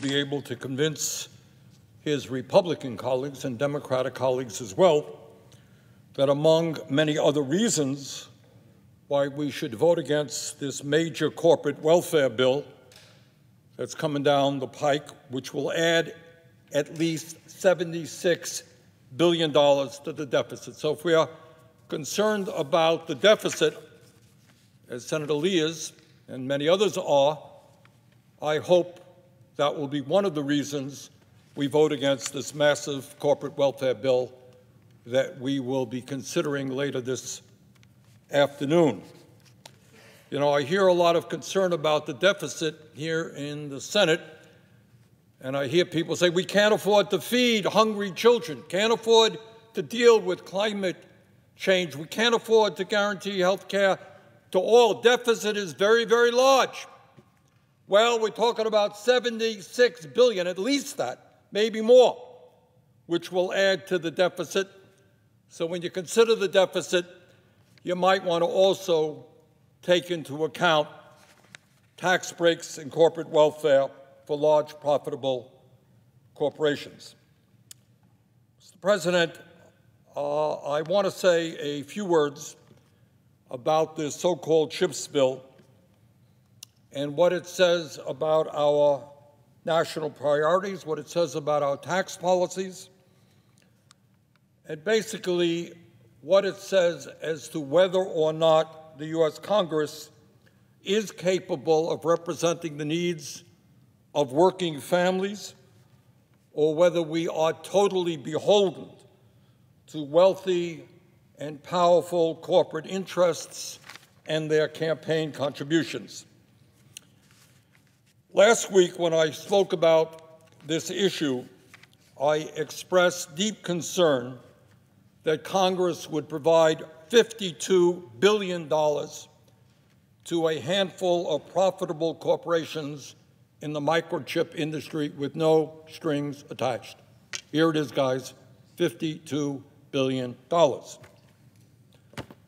be able to convince his Republican colleagues and Democratic colleagues as well that among many other reasons why we should vote against this major corporate welfare bill that's coming down the pike, which will add at least $76 billion to the deficit. So if we are concerned about the deficit, as Senator Lee is and many others are, I hope that will be one of the reasons we vote against this massive corporate welfare bill that we will be considering later this afternoon. You know, I hear a lot of concern about the deficit here in the Senate, and I hear people say we can't afford to feed hungry children, can't afford to deal with climate change, we can't afford to guarantee health care to all. Deficit is very, very large. Well, we're talking about $76 billion, at least that, maybe more, which will add to the deficit. So when you consider the deficit, you might want to also take into account tax breaks and corporate welfare for large, profitable corporations. Mr. President, I want to say a few words about this so-called CHIPS bill and what it says about our national priorities, what it says about our tax policies, and basically what it says as to whether or not the U.S. Congress is capable of representing the needs of working families, or whether we are totally beholden to wealthy and powerful corporate interests and their campaign contributions. Last week, when I spoke about this issue, I expressed deep concern that Congress would provide $52 billion to a handful of profitable corporations in the microchip industry with no strings attached. Here it is, guys, $52 billion.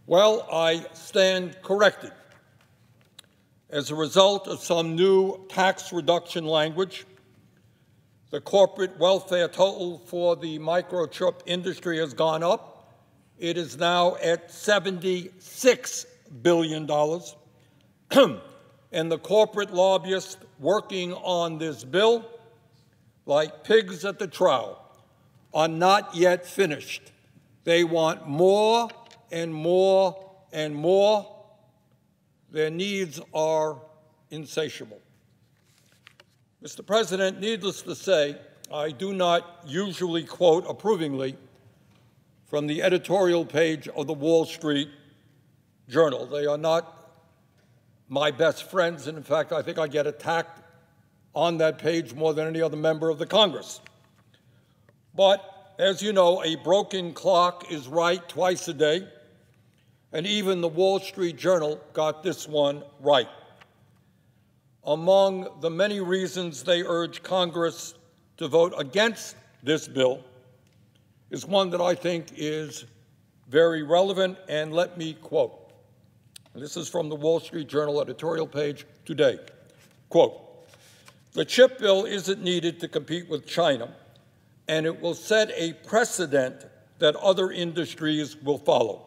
Well, I stand corrected. As a result of some new tax reduction language, the corporate welfare total for the microchip industry has gone up. It is now at $76 billion. And the corporate lobbyists working on this bill, like pigs at the trough, are not yet finished. They want more and more and more. Their needs are insatiable. Mr. President, needless to say, I do not usually quote approvingly from the editorial page of the Wall Street Journal. They are not my best friends, and in fact, I think I get attacked on that page more than any other member of the Congress. But, as you know, a broken clock is right twice a day, and even the Wall Street Journal got this one right. Among the many reasons they urge Congress to vote against this bill is one that I think is very relevant, and let me quote. This is from the Wall Street Journal editorial page today. Quote, "The chip bill isn't needed to compete with China, and it will set a precedent that other industries will follow.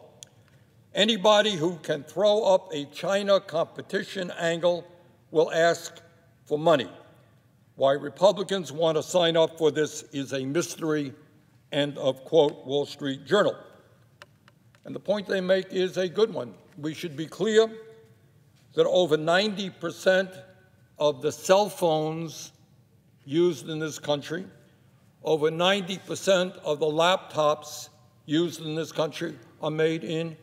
Anybody who can throw up a China competition angle will ask for money. Why Republicans want to sign up for this is a mystery," end of quote, Wall Street Journal. And the point they make is a good one. We should be clear that over 90% of the cell phones used in this country, over 90% of the laptops used in this country are made in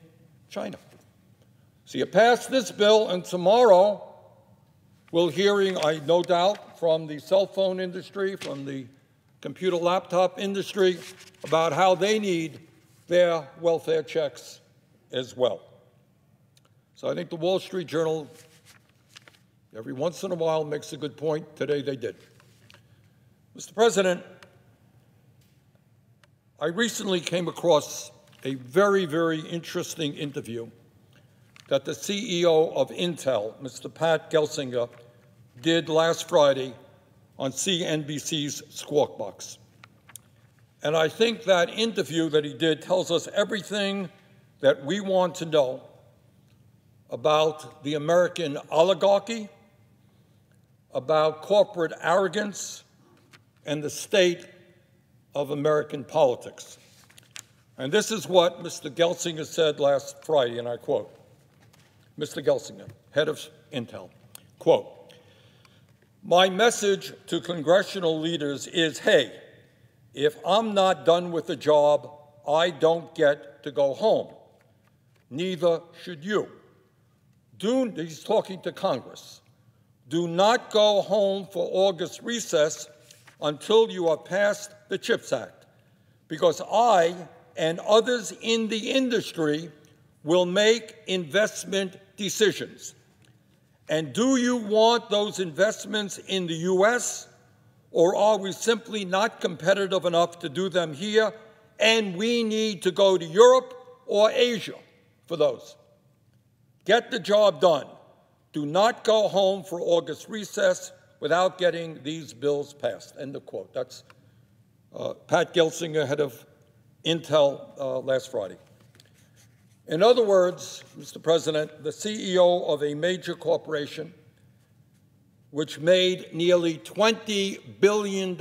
China. So you pass this bill, and tomorrow we'll hearing, I no doubt, from the cell phone industry, from the computer laptop industry, about how they need their welfare checks as well. So I think the Wall Street Journal, every once in a while, makes a good point. Today they did. Mr. President, I recently came across a very, very interesting interview that the CEO of Intel, Mr. Pat Gelsinger, did last Friday on CNBC's Squawk Box. And I think that interview that he did tells us everything that we want to know about the American oligarchy, about corporate arrogance, and the state of American politics. And this is what Mr. Gelsinger said last Friday, and I quote, Mr. Gelsinger, head of Intel, quote, "My message to congressional leaders is, hey, if I'm not done with the job, I don't get to go home. Neither should you." He's talking to Congress. "Do not go home for August recess until you have passed the CHIPS Act, because I and others in the industry will make investment decisions. And do you want those investments in the U.S., or are we simply not competitive enough to do them here, and we need to go to Europe or Asia for those? Get the job done. Do not go home for August recess without getting these bills passed." End of quote. That's Pat Gelsinger, head of Intel, last Friday. In other words, Mr. President, the CEO of a major corporation which made nearly $20 billion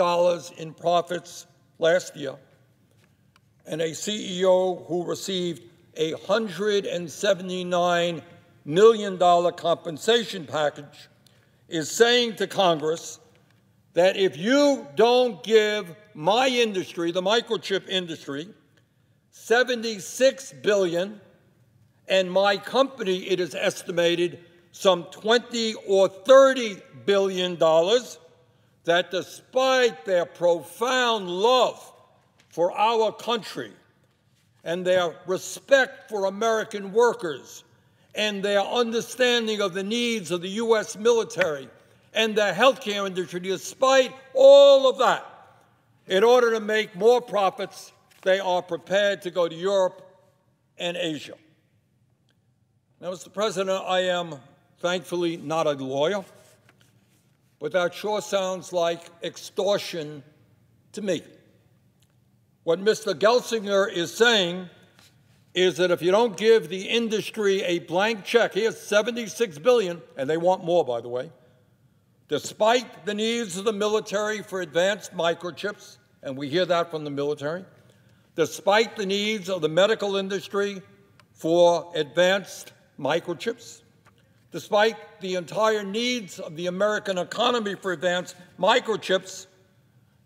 in profits last year, and a CEO who received a $179 million compensation package, is saying to Congress that if you don't give my industry, the microchip industry, $76 billion, and my company, it is estimated, some $20 or $30 billion, that despite their profound love for our country and their respect for American workers and their understanding of the needs of the U.S. military and the healthcare industry, despite all of that, in order to make more profits, they are prepared to go to Europe and Asia. Now, Mr. President, I am thankfully not a lawyer, but that sure sounds like extortion to me. What Mr. Gelsinger is saying is that if you don't give the industry a blank check, here's $76 billion, and they want more, by the way, despite the needs of the military for advanced microchips, and we hear that from the military, despite the needs of the medical industry for advanced microchips, despite the entire needs of the American economy for advanced microchips,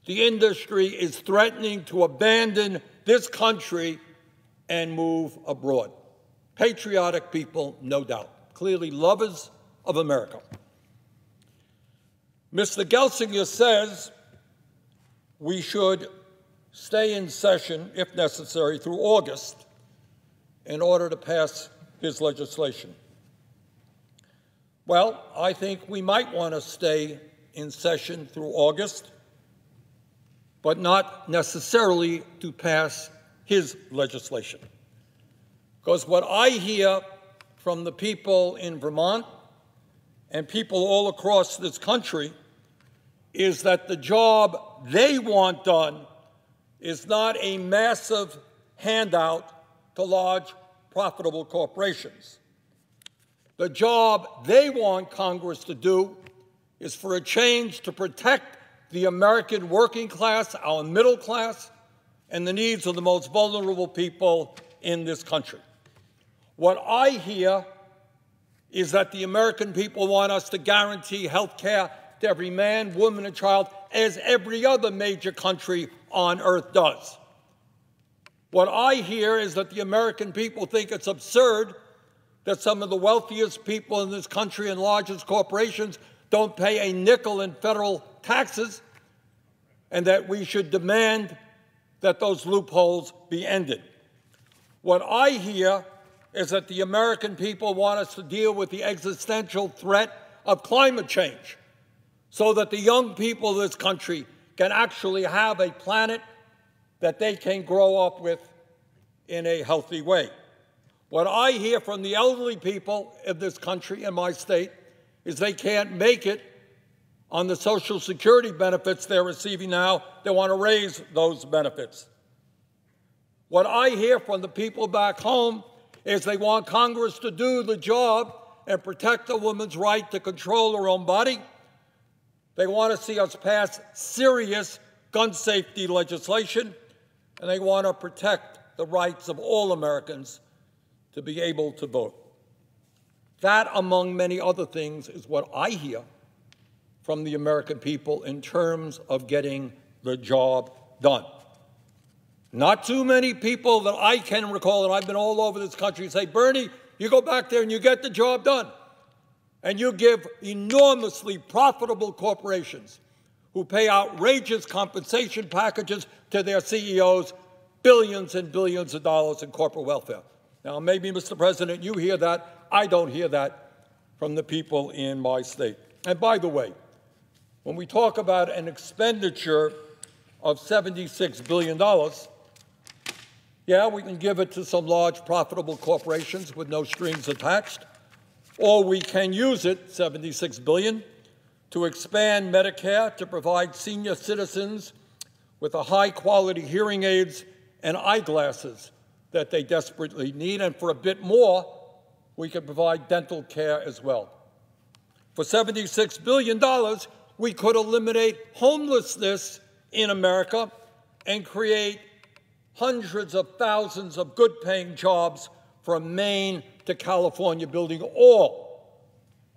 the industry is threatening to abandon this country and move abroad. Patriotic people, no doubt, clearly lovers of America. Mr. Gelsinger says we should stay in session, if necessary, through August in order to pass his legislation. Well, I think we might want to stay in session through August, but not necessarily to pass his legislation. Because what I hear from the people in Vermont and people all across this country is that the job they want done is not a massive handout to large, profitable corporations. The job they want Congress to do is for a change to protect the American working class, our middle class, and the needs of the most vulnerable people in this country. What I hear is that the American people want us to guarantee health care to every man, woman, and child, as every other major country on earth does. What I hear is that the American people think it's absurd that some of the wealthiest people in this country and largest corporations don't pay a nickel in federal taxes, and that we should demand that those loopholes be ended. What I hear is that the American people want us to deal with the existential threat of climate change so that the young people of this country can actually have a planet that they can grow up with in a healthy way. What I hear from the elderly people of this country and my state is they can't make it on the Social Security benefits they're receiving now. They want to raise those benefits. What I hear from the people back home is they want Congress to do the job and protect a woman's right to control her own body. They want to see us pass serious gun safety legislation, and they want to protect the rights of all Americans to be able to vote. That, among many other things, is what I hear from the American people in terms of getting the job done. Not too many people that I can recall, and I've been all over this country, say, Bernie, you go back there and you get the job done. And you give enormously profitable corporations who pay outrageous compensation packages to their CEOs, billions and billions of dollars in corporate welfare. Now, maybe, Mr. President, you hear that. I don't hear that from the people in my state. And by the way, when we talk about an expenditure of $76 billion, yeah, we can give it to some large profitable corporations with no strings attached, or we can use it, $76 billion, to expand Medicare to provide senior citizens with the high-quality hearing aids and eyeglasses that they desperately need, and for a bit more, we can provide dental care as well. For $76 billion, we could eliminate homelessness in America and create hundreds of thousands of good-paying jobs from Maine to California, building all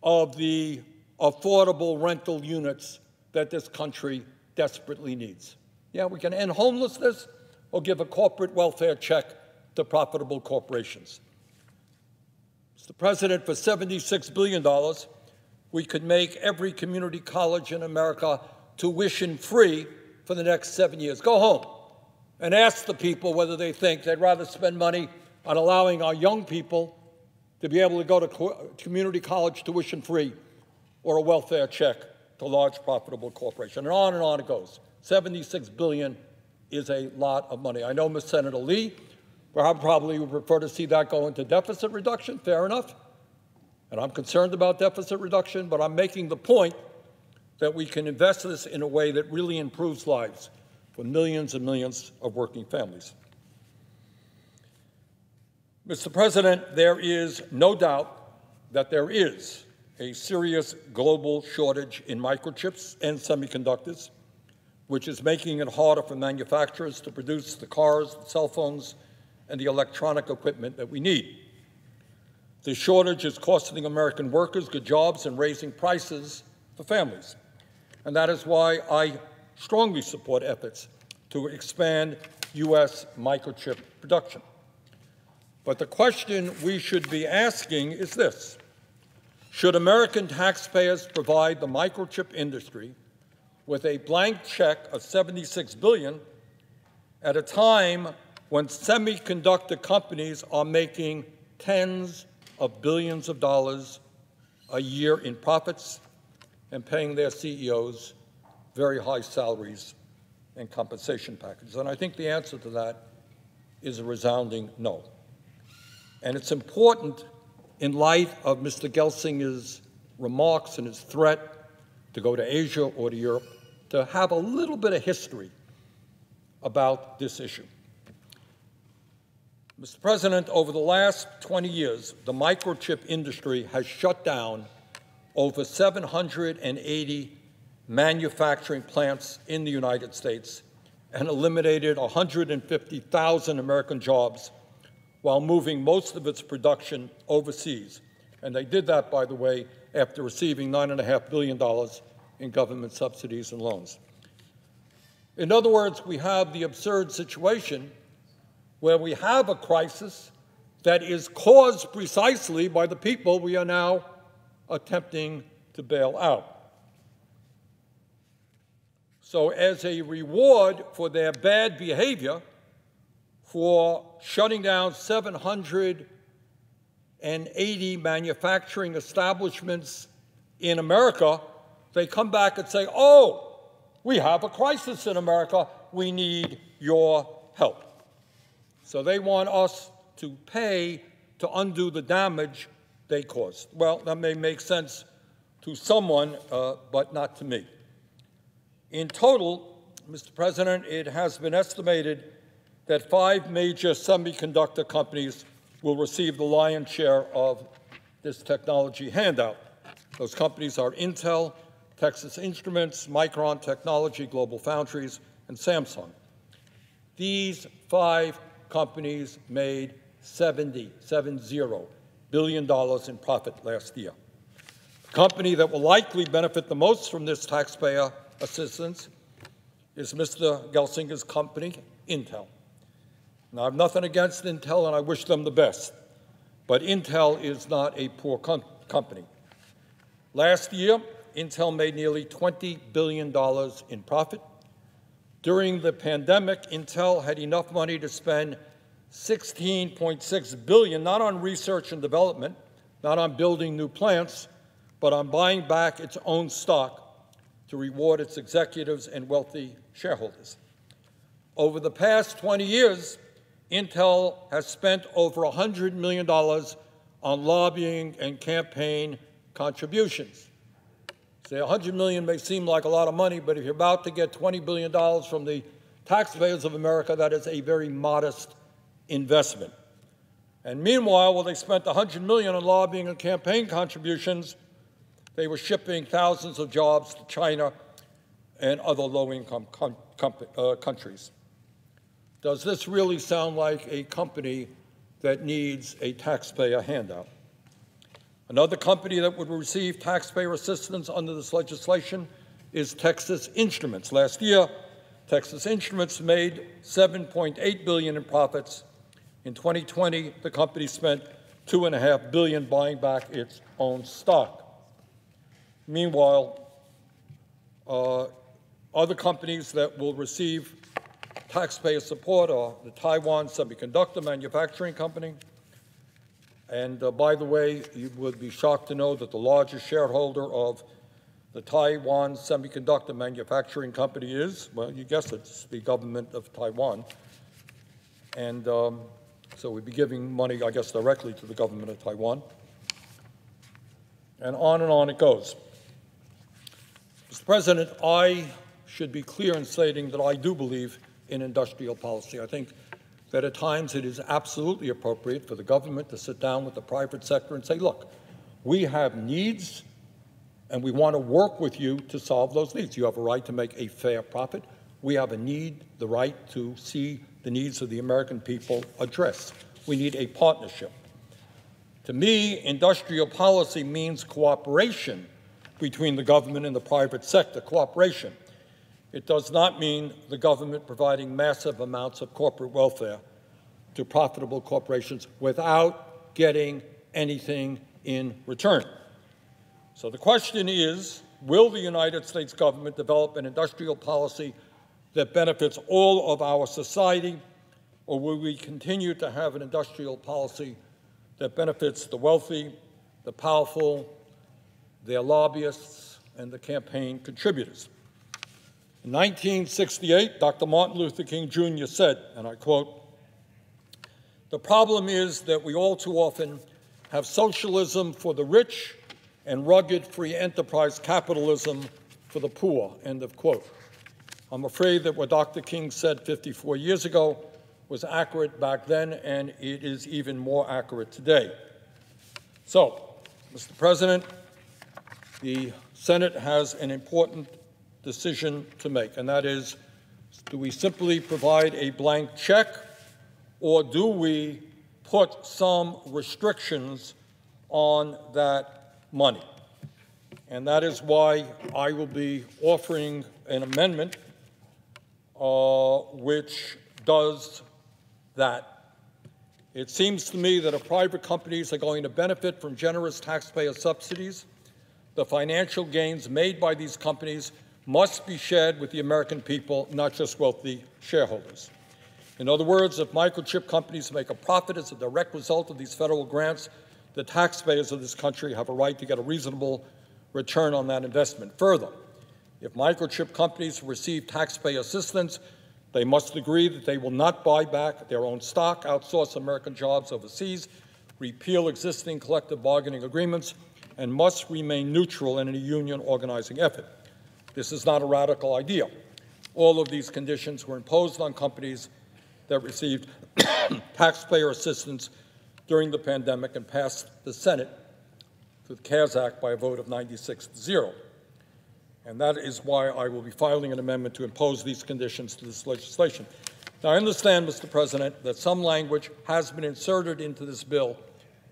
of the affordable rental units that this country desperately needs. Yeah, we can end homelessness or give a corporate welfare check to profitable corporations. Mr. President, for $76 billion, we could make every community college in America tuition-free for the next 7 years. Go home and ask the people whether they think they'd rather spend money on allowing our young people to be able to go to community college tuition-free or a welfare check to large profitable corporations. And on it goes. $76 billion is a lot of money. I know Ms. Senator Lee probably would prefer to see that go into deficit reduction. Fair enough. And I'm concerned about deficit reduction, but I'm making the point that we can invest this in a way that really improves lives for millions and millions of working families. Mr. President, there is no doubt that there is a serious global shortage in microchips and semiconductors, which is making it harder for manufacturers to produce the cars, the cell phones, and the electronic equipment that we need. The shortage is costing American workers good jobs and raising prices for families. And that is why I strongly support efforts to expand U.S. microchip production. But the question we should be asking is this: should American taxpayers provide the microchip industry with a blank check of $76 billion at a time when semiconductor companies are making tens of billions of dollars a year in profits and paying their CEOs very high salaries and compensation packages? And I think the answer to that is a resounding no. And it's important, in light of Mr. Gelsinger's remarks and his threat to go to Asia or to Europe, to have a little bit of history about this issue. Mr. President, over the last 20 years, the microchip industry has shut down over 780 manufacturing plants in the United States and eliminated 150,000 American jobs while moving most of its production overseas. And they did that, by the way, after receiving $9.5 billion in government subsidies and loans. In other words, we have the absurd situation where we have a crisis that is caused precisely by the people we are now attempting to bail out. So as a reward for their bad behavior, for shutting down 780 manufacturing establishments in America, they come back and say, oh, we have a crisis in America, we need your help. So they want us to pay to undo the damage they caused. Well, that may make sense to someone, but not to me. In total, Mr. President, it has been estimated that 5 major semiconductor companies will receive the lion's share of this technology handout. Those companies are Intel, Texas Instruments, Micron Technology, Global Foundries, and Samsung. These 5 companies made $70 billion in profit last year. The company that will likely benefit the most from this taxpayer assistance is Mr. Gelsinger's company, Intel. Now, I have nothing against Intel, and I wish them the best, but Intel is not a poor company. Last year, Intel made nearly $20 billion in profit. During the pandemic, Intel had enough money to spend $16.6 billion, not on research and development, not on building new plants, but on buying back its own stock to reward its executives and wealthy shareholders. Over the past 20 years, Intel has spent over $100 million on lobbying and campaign contributions. Say $100 million may seem like a lot of money, but if you're about to get $20 billion from the taxpayers of America, that is a very modest investment. And meanwhile, while they spent $100 million on lobbying and campaign contributions, they were shipping thousands of jobs to China and other low-income countries. Does this really sound like a company that needs a taxpayer handout? Another company that would receive taxpayer assistance under this legislation is Texas Instruments. Last year, Texas Instruments made $7.8 billion in profits. In 2020, the company spent $2.5 billion buying back its own stock. Meanwhile, other companies that will receive taxpayer support are the Taiwan Semiconductor Manufacturing Company. And by the way, you would be shocked to know that the largest shareholder of the Taiwan Semiconductor Manufacturing Company is, well, you guessed it, it's the government of Taiwan. And so we'd be giving money, I guess, directly to the government of Taiwan. And on it goes. Mr. President, I should be clear in stating that I do believe in industrial policy. I think that at times it is absolutely appropriate for the government to sit down with the private sector and say, look, we have needs and we want to work with you to solve those needs. You have a right to make a fair profit. We have the right to see the needs of the American people addressed. We need a partnership. To me, industrial policy means cooperation between the government and the private sector, cooperation. It does not mean the government providing massive amounts of corporate welfare to profitable corporations without getting anything in return. So the question is, will the United States government develop an industrial policy that benefits all of our society, or will we continue to have an industrial policy that benefits the wealthy, the powerful, their lobbyists, and the campaign contributors? In 1968, Dr. Martin Luther King Jr. said, and I quote, "The problem is that we all too often have socialism for the rich and rugged free enterprise capitalism for the poor," end of quote. I'm afraid that what Dr. King said 54 years ago was accurate back then, and it is even more accurate today. So, Mr. President, the Senate has an important decision to make, and that is, do we simply provide a blank check, or do we put some restrictions on that money? And that is why I will be offering an amendment which does that. It seems to me that if private companies are going to benefit from generous taxpayer subsidies, the financial gains made by these companies must be shared with the American people, not just wealthy shareholders. In other words, if microchip companies make a profit as a direct result of these federal grants, the taxpayers of this country have a right to get a reasonable return on that investment. Further, if microchip companies receive taxpayer assistance, they must agree that they will not buy back their own stock, outsource American jobs overseas, repeal existing collective bargaining agreements, and must remain neutral in any union organizing effort. This is not a radical idea. All of these conditions were imposed on companies that received taxpayer assistance during the pandemic and passed the Senate through the CARES Act by a vote of 96-0. And that is why I will be filing an amendment to impose these conditions to this legislation. Now, I understand, Mr. President, that some language has been inserted into this bill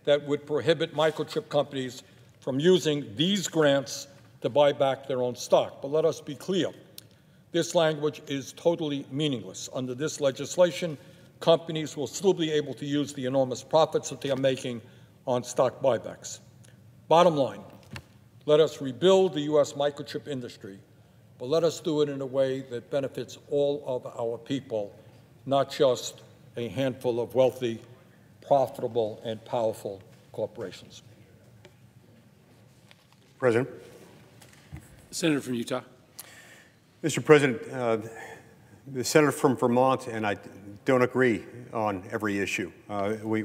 that would prohibit microchip companies from using these grants to buy back their own stock. But let us be clear. This language is totally meaningless. Under this legislation, companies will still be able to use the enormous profits that they are making on stock buybacks. Bottom line, let us rebuild the U.S. microchip industry, but let us do it in a way that benefits all of our people, not just a handful of wealthy, profitable, and powerful corporations. President. Senator from Utah. Mr. President, the senator from Vermont and I don't agree on every issue. We